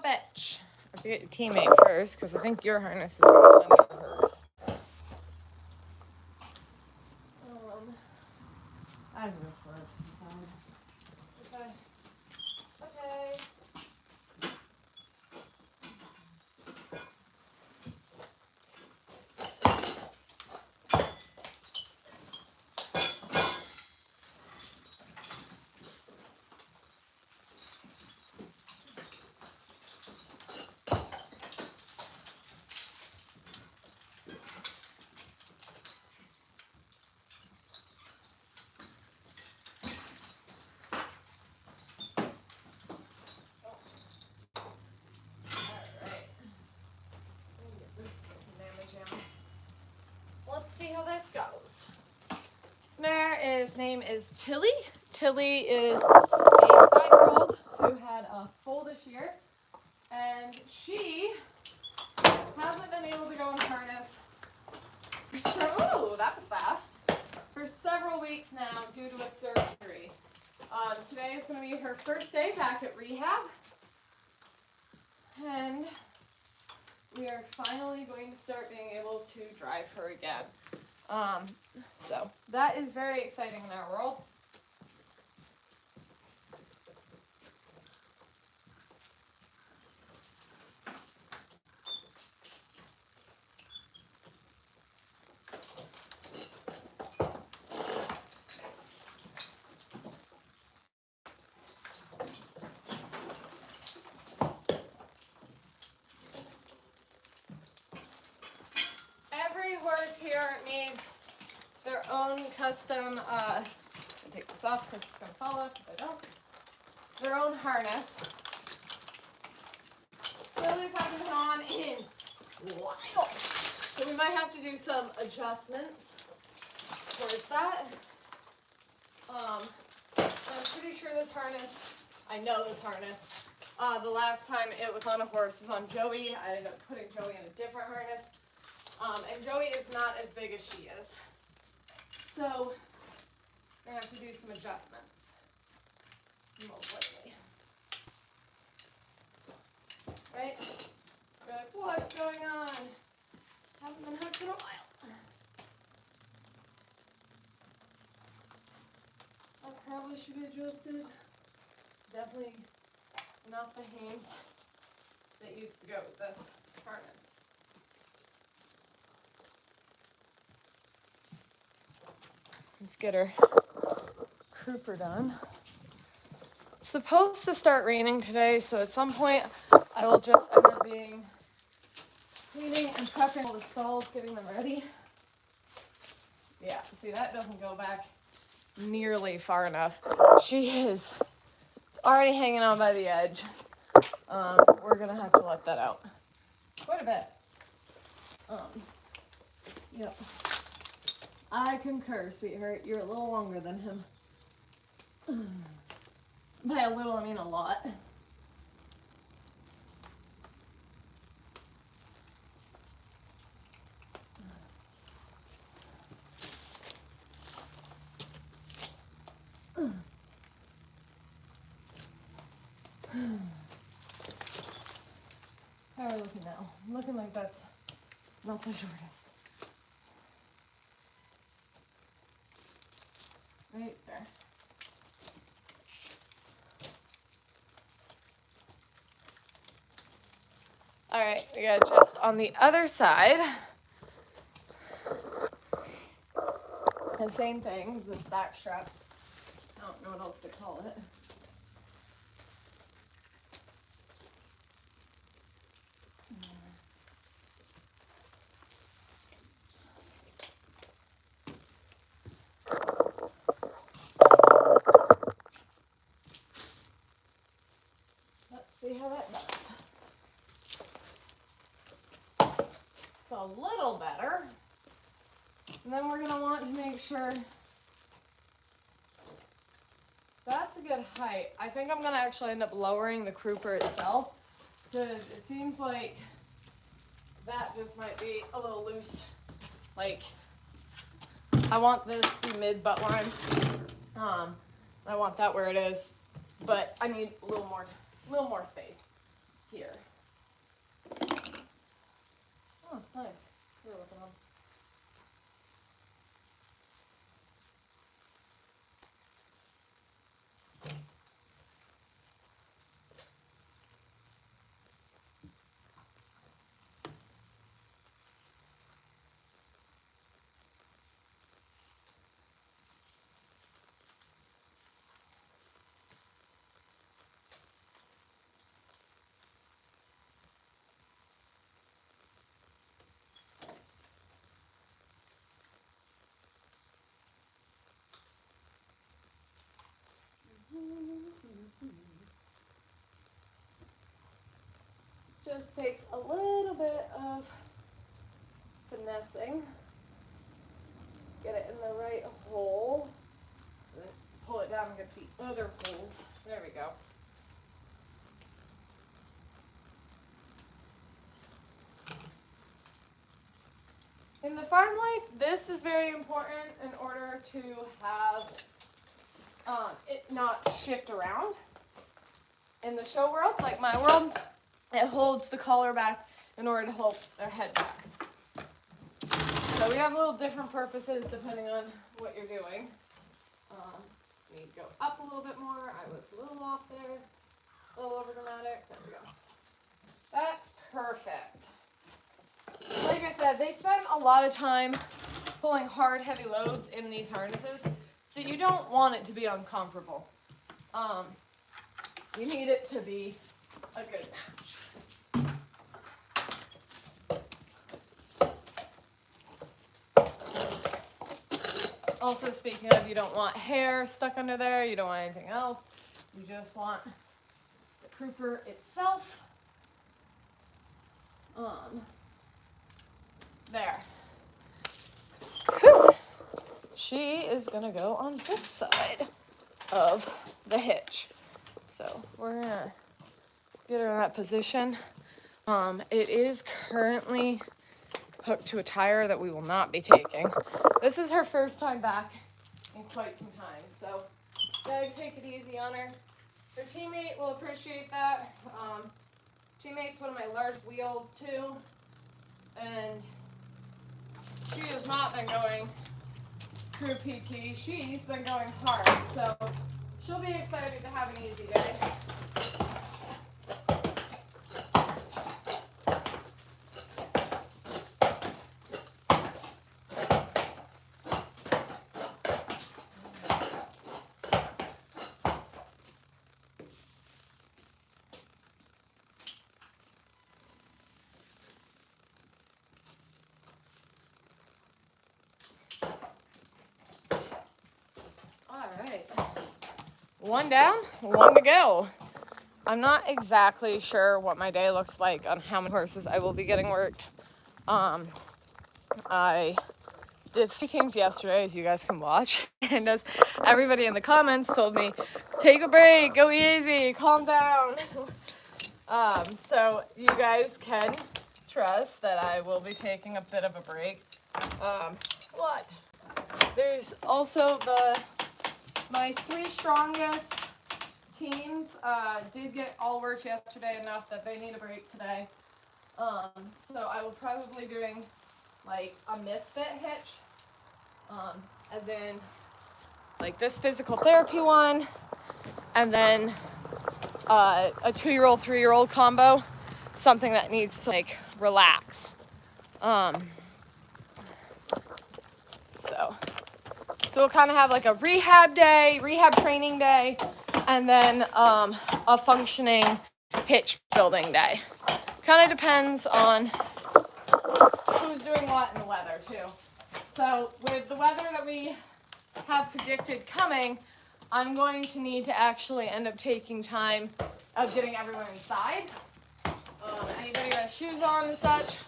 bitch. I have to get your teammate first, because I think your harness is going under hers. I just throw it to the side. Okay. Okay. Let's see how this goes. This mare's name is Tilly. Tilly is a 5-year-old who had a foal this year, and she hasn't been able to go in harness that was fast. For several weeks now due to a surgery. Today is going to be her first day back at rehab, and we are finally going to start being able to drive her again. So that is very exciting in our world. Every horse here needs their own custom, I'll take this off because it's going to fall off if I don't, their own harness. Lily's haven't been on in a while, so we might have to do some adjustments towards that. I'm pretty sure this harness, I know this harness, the last time it was on a horse was on Joey. I ended up putting Joey in a different harness. And Joey is not as big as she is. So, we're going to have to do some adjustments. Most likely. Right? You're like, what's going on? Haven't been hooked in a while. That probably should be adjusted. Definitely not the hands that used to go with this harness. Let's get her crooper done. It's supposed to start raining today, so at some point I will just end up cleaning and prepping all the stalls, getting them ready. Yeah, see, that doesn't go back nearly far enough. It's already hanging on by the edge. We're gonna have to let that out quite a bit. Yep. I concur, sweetheart. You're a little longer than him. By a little, I mean a lot. How are we looking now? I'm looking like that's not the shortest. Right there. All right, we got just on the other side. The same thing as this back strap. I don't know what else to call it. Let's see how that does. It's a little better. And then we're going to want to make sure that's a good height. I think I'm going to actually end up lowering the crooper itself, because it seems like that just might be a little loose. Like, I want this to be mid butt line. I want that where it is, but I need a little more space. here. Oh, nice. Here wasn't on. This just takes a little bit of finessing. Get it in the right hole. Then pull it down and get the other holes. There we go. In the farm life, this is very important in order to have it not shift around. In the show world, like my world, it holds the collar back in order to hold their head back. So we have little different purposes depending on what you're doing. You need to go up a little bit more. I was a little off there, a little over dramatic. There we go. That's perfect. Like I said, they spend a lot of time pulling hard, heavy loads in these harnesses, so you don't want it to be uncomfortable. You need it to be a good match. Also, speaking of, you don't want hair stuck under there, you don't want anything else. You just want the crooper itself. There. Whew. She is gonna go on this side of the hitch. So we're gonna get her in that position. It is currently hooked to a tire that we will not be taking. This is her first time back in quite some time, so gotta take it easy on her. Her teammate will appreciate that. Teammate's one of my large wheels too, and she has not been going through PT. She's been going hard, so she'll be excited to have an easy day. One down, one to go. I'm not exactly sure what my day looks like on how many horses I will be getting worked. I did 3 teams yesterday, as you guys can watch, and as everybody in the comments told me, take a break, go easy, calm down. So you guys can trust that I will be taking a bit of a break. There's also my 3 strongest teams did get all worked yesterday enough that they need a break today. So I will probably be doing like a misfit hitch, as in like this physical therapy one, and then a 2-year-old, 3-year-old combo, something that needs to like relax. So we'll kind of have like a rehab day, rehab training day, and then a functioning hitch building day. Kind of depends on who's doing what in the weather too. So with the weather that we have predicted coming, I'm going to need to actually end up taking time of getting everyone inside. Anybody who has shoes on and such.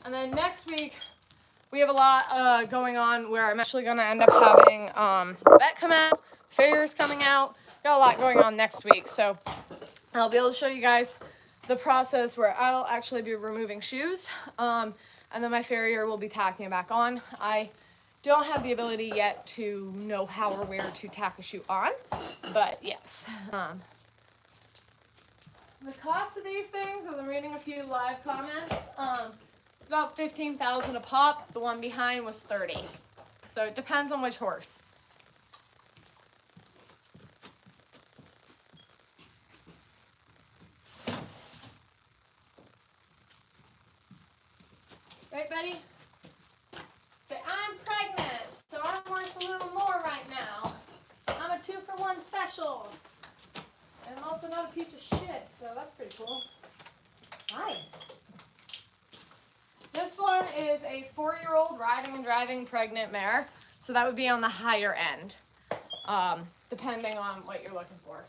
And then next week, we have a lot going on where I'm actually going to end up having vet come out, farriers coming out. Got a lot going on next week, so I'll be able to show you guys the process where I'll actually be removing shoes, and then my farrier will be tacking it back on. I don't have the ability yet to know how or where to tack a shoe on, but yes. The cost of these things, as I'm reading a few live comments, it's about $15,000 a pop. The one behind was $30,000. So it depends on which horse. Right, Betty? Say, I'm pregnant, so I'm worth a little more right now. I'm a 2-for-1 special. And I'm also not a piece of shit, so that's pretty cool. Hi. This one is a 4-year-old riding and driving pregnant mare, so that would be on the higher end, depending on what you're looking for.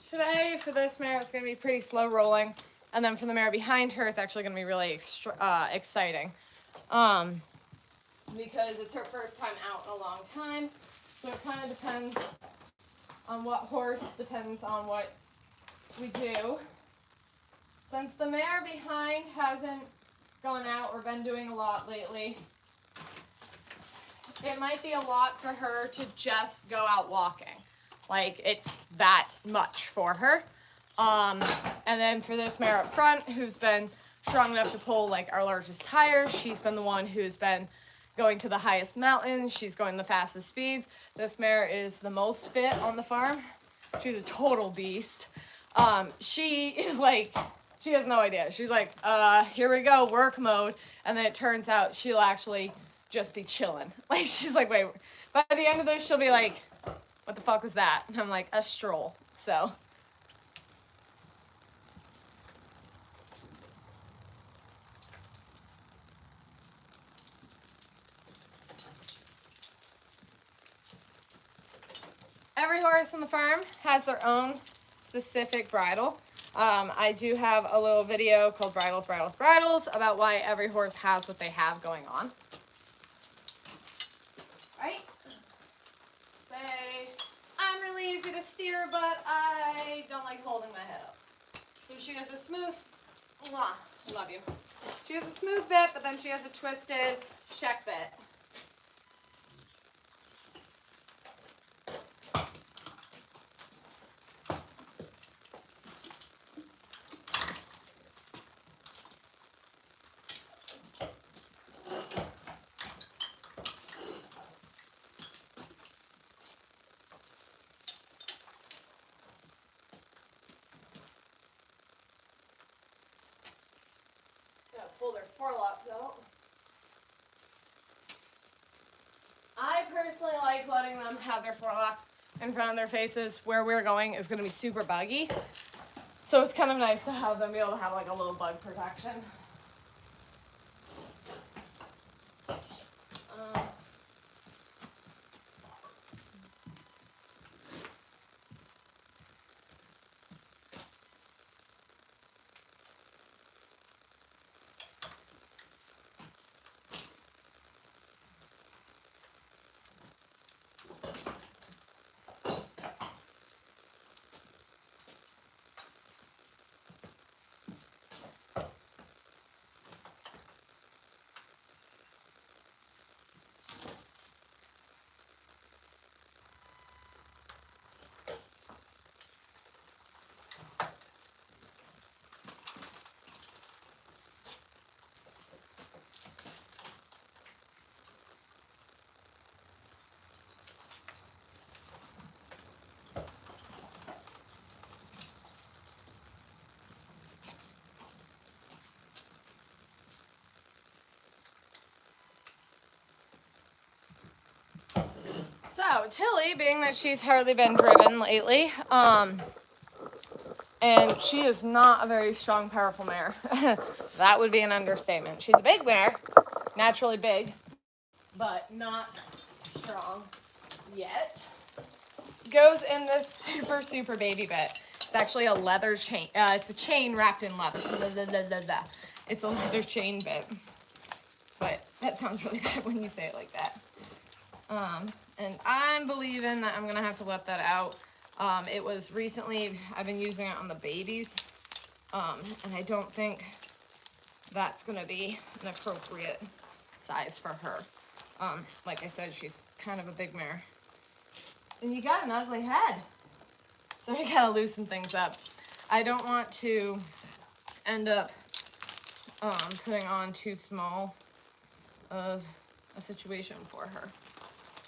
Today, for this mare, it's going to be pretty slow rolling. And then for the mare behind her, it's actually going to be really exciting. Because it's her first time out in a long time. So it kind of depends on what horse, depends on what we do. Since the mare behind hasn't gone out or been doing a lot lately, it might be a lot for her to just go out walking. Like, it's that much for her. And then for this mare up front, who's been strong enough to pull like our largest tires, she's been the one who's been going to the highest mountains. She's going the fastest speeds. This mare is the most fit on the farm. She's a total beast. She is like, she has no idea. She's like, here we go, work mode. And then it turns out she'll actually just be chilling. Like, she's like, wait, by the end of this, she'll be like, what the fuck was that? And I'm like, a stroll. So. Every horse on the farm has their own specific bridle. I do have a little video called Bridles, Bridles, Bridles about why every horse has what they have going on. Right? Say, I'm really easy to steer, but I don't like holding my head up. So she has a smooth, I love you. She has a smooth bit, but then she has a twisted check bit. Pull their forelocks out. I personally like letting them have their forelocks in front of their faces. Where we're going is going to be super buggy, so it's kind of nice to have them be able to have like a little bug protection. Tilly, being that she's hardly been driven lately, and she is not a very strong, powerful mare. That would be an understatement. She's a big mare, naturally big, but not strong yet. Goes in this super, super baby bit. It's actually a leather chain. It's a chain wrapped in leather. It's a leather chain bit. But that sounds really bad when you say it like that. And I'm believing that I'm going to have to let that out. It was recently, I've been using it on the babies. And I don't think that's going to be an appropriate size for her. Like I said, she's kind of a big mare. And you got an ugly head. So you got to loosen things up. I don't want to end up putting on too small of a situation for her.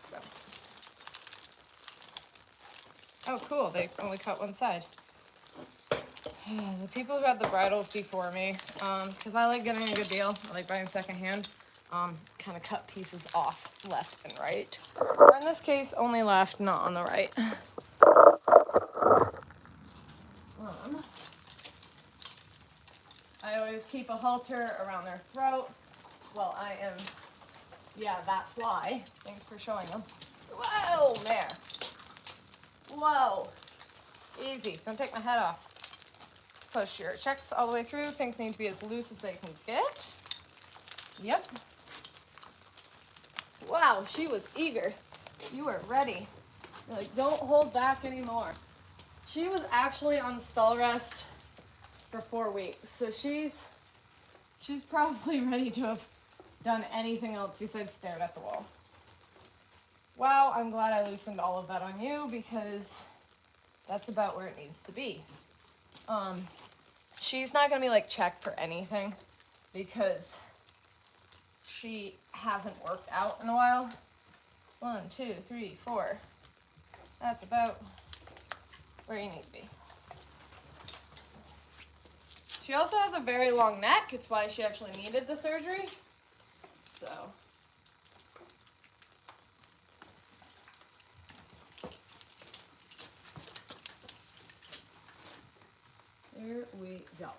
So. Oh, cool. They only cut one side. The people who had the bridles before me, because I like getting a good deal. I like buying secondhand. Kind of cut pieces off left and right. Or in this case, only left, not on the right. I always keep a halter around their throat. Well, I am, yeah, that's why. Thanks for showing them. Whoa, mare. Whoa. Easy, don't take my head off. Push your checks all the way through. Things need to be as loose as they can get. Yep. Wow, she was eager. You were ready. You're like, don't hold back anymore. She was actually on stall rest for 4 weeks. So she's probably ready to have done anything else besides stared at the wall. Wow, I'm glad I loosened all of that on you because that's about where it needs to be. She's not gonna be like checked for anything because she hasn't worked out in a while. 1, 2, 3, 4. That's about where you need to be. She also has a very long neck. It's why she actually needed the surgery. So. There we go.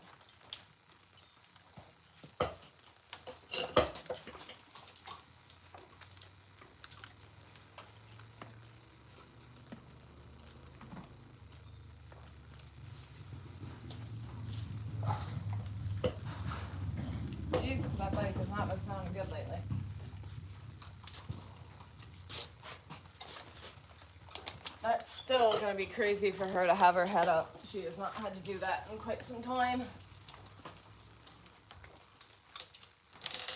Jesus, that bike has not been sounding good lately. That's still going to be crazy for her to have her head up. She has not had to do that in quite some time.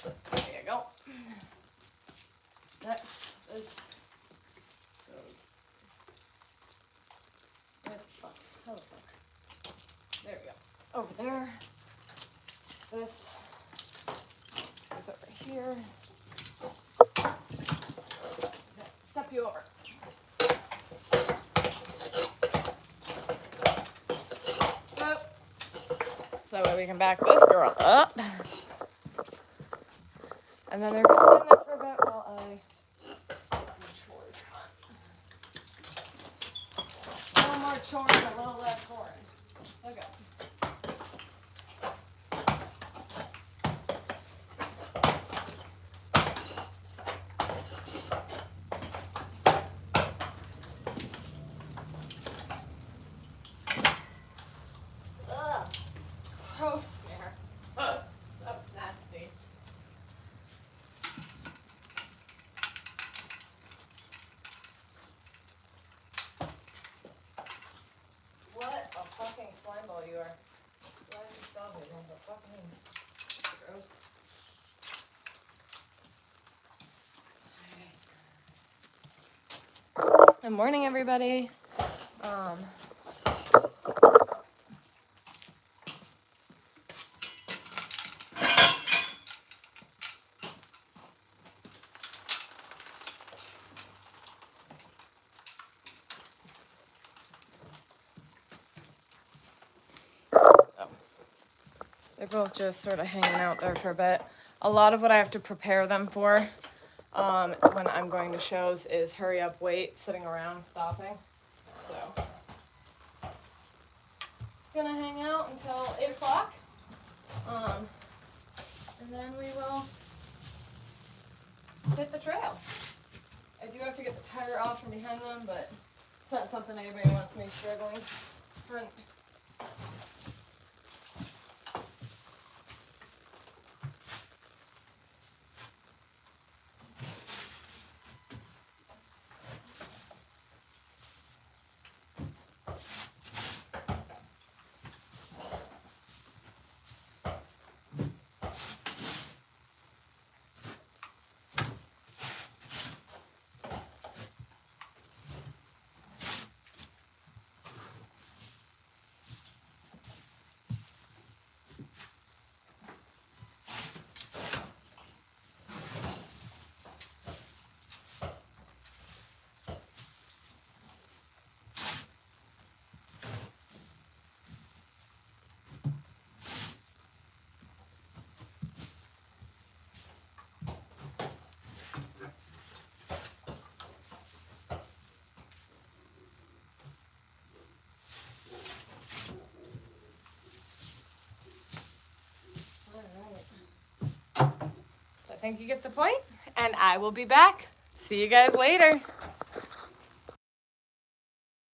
There you go. Next, this goes. Where the fuck? How the fuck? There we go. Over there. This goes over here. Step you over. So that way we can back this girl up. And then they're just sitting there for a bit while I get some chores done. A little more chores, a little less boring. Look at gross mare. That was nasty. What a fucking slime ball you are. Why did you sell me? What the fucking gross. Good morning, everybody. They're both just sort of hanging out there for a bit. A lot of what I have to prepare them for when I'm going to shows is hurry up, wait, sitting around, stopping. So just gonna hang out until 8 o'clock. And then we will hit the trail. I do have to get the tire off from behind them, but it's not something anybody wants me struggling front. I think you get the point, and I will be back. See you guys later.